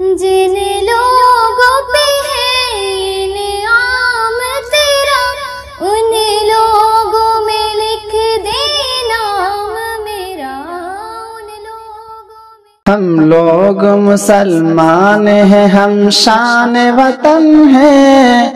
جن لوگوں پہ ہے انعام تیرا ان لوگوں میں لکھ دے نام میرا، ان لوگوں میں۔ ہم لوگ مسلمان ہیں، ہم شان وطن ہیں،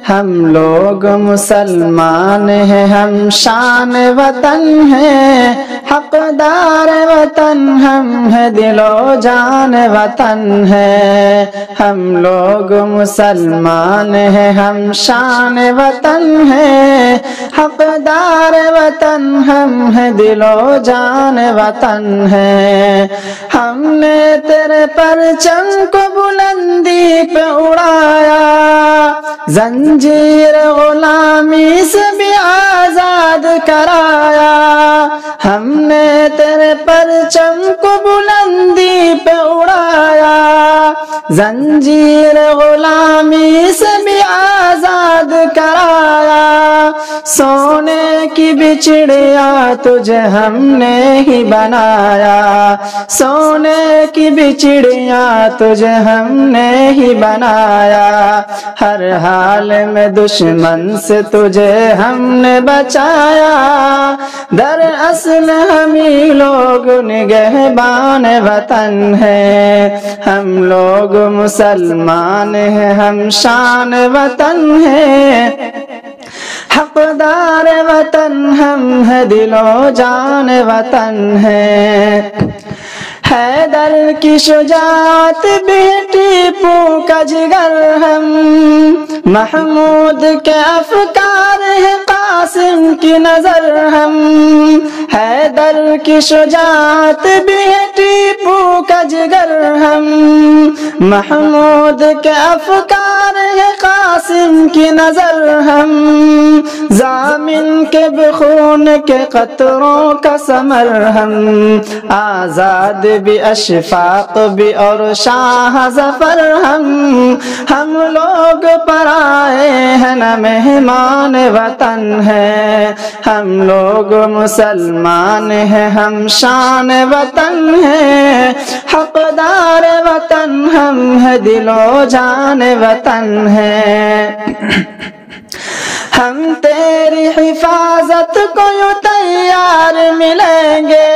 ہم لوگ مسلمان ہیں، ہم شان وطن ہیں، حقدار وطن ہم ہیں، دل و جان وطن ہے۔ ہم لوگ مسلمان ہیں، ہم شان وطن ہیں، حقدار وطن ہم ہیں، دل و جان وطن ہے۔ ہم نے تیرے پرچم کو بلندی پہ اڑایا، زنجیر غلامی سے بھی آزاد کرایا۔ ہم نے تیرے پرچم کو بلندی پہ اڑایا، زنجیر غلامی سے بھی آزاد کرایا۔ سونے کی بچڑیا تجھے ہم نے ہی بنایا، سونے کی بچڑیا تجھے ہم نے ہی بنایا۔ ہر حال میں دشمن سے تجھے ہم نے بچایا، دراصل ہمیں لوگ نگہبان وطن ہیں۔ ہم لوگ مسلمان ہیں، ہم شان وطن ہیں، حقدار وطن ہم ہیں، دل و جان وطن ہے۔ حیدر کی شجاعت بھی ٹیپو کا جگر ہم، محمود کے افکار ہے قاسم کی نظر ہم۔ حیدر کی شجاعت بھی ٹیپو کا جگر ہم، محمود کے افکار ہے قاسم کی نظر ہم۔ ضامن کے بخون کے قطروں کا ثمر ہم، آزاد بھی اشفاق بھی اور شاہ ظفر ہم لوگ پرائے ہیں نہ مہمان وطن ہے۔ ہم لوگ مسلمان ہیں، ہم شان وطن ہیں، حقدار وطن ہم ہیں، دل و جان وطن ہے۔ ہم تیری حفاظت کو یوں تیار ملیں گے،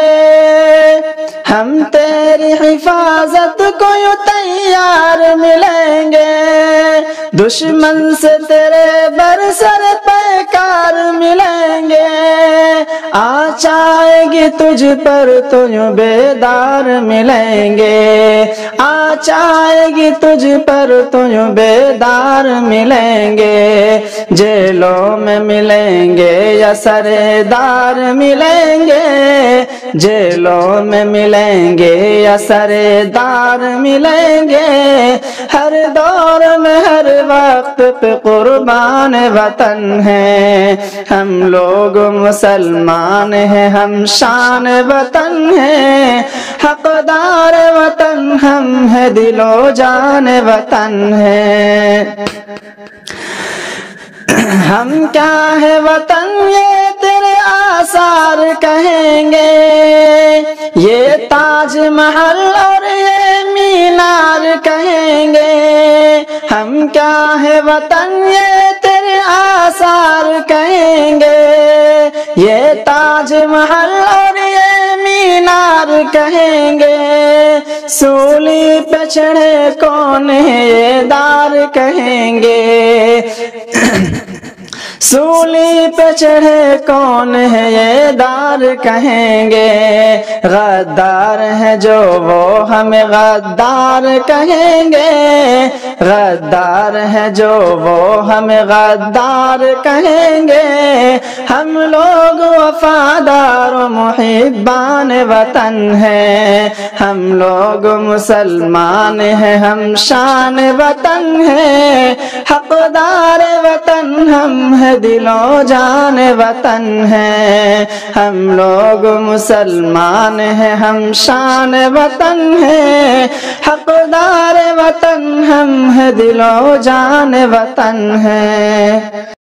ہم تیری حفاظت کو یوں تیار ملیں گے، دشمن سے تیرے برسر پیکار ملیں گے۔ آنچ آئے گی تجھ پر تو یوں بیدار ملیں گے، آنچ آئے گی تجھ پر تو یوں بیدار ملیں گے، جیلوں میں ملیں گے یا سردار ملیں گے، جیلوں میں ملیں گے یا سردار ملیں گے، ہر دور میں ہر وقت پہ قربان وطن ہے۔ ہم لوگ مسلمان ہیں، ہم شان وطن ہیں، حقدار وطن ہم ہیں، دل و جان وطن ہے۔ ہم کیا ہے وطن یہ تیرے آثار کہیں گے، یہ تاج محل اور یہ مینار کہیں گے۔ ہم کیا ہے وطن یہ تیرے آثار کہیں گے، یہ تاج محل اور یہ مینار کہیں گے۔ سولی پہ چڑھے کون ہے یہ دار کہیں گے، سولی پہ چڑھے کون ہے یہ دار کہیں گے۔ غدار ہے جو وہ ہمیں غدار کہیں گے، غدار ہے جو وہ ہمیں غدار کہیں گے۔ ہم لوگ وفادار و محبان وطن ہیں، ہم لوگ مسلمان ہیں، ہم شان وطن ہیں، حقدار وطن ہم ہیں، دل و جان وطن ہے۔ ہم لوگ مسلمان ہیں، ہم شان وطن ہیں، حقدار وطن ہم ہیں، دل و جان وطن ہے۔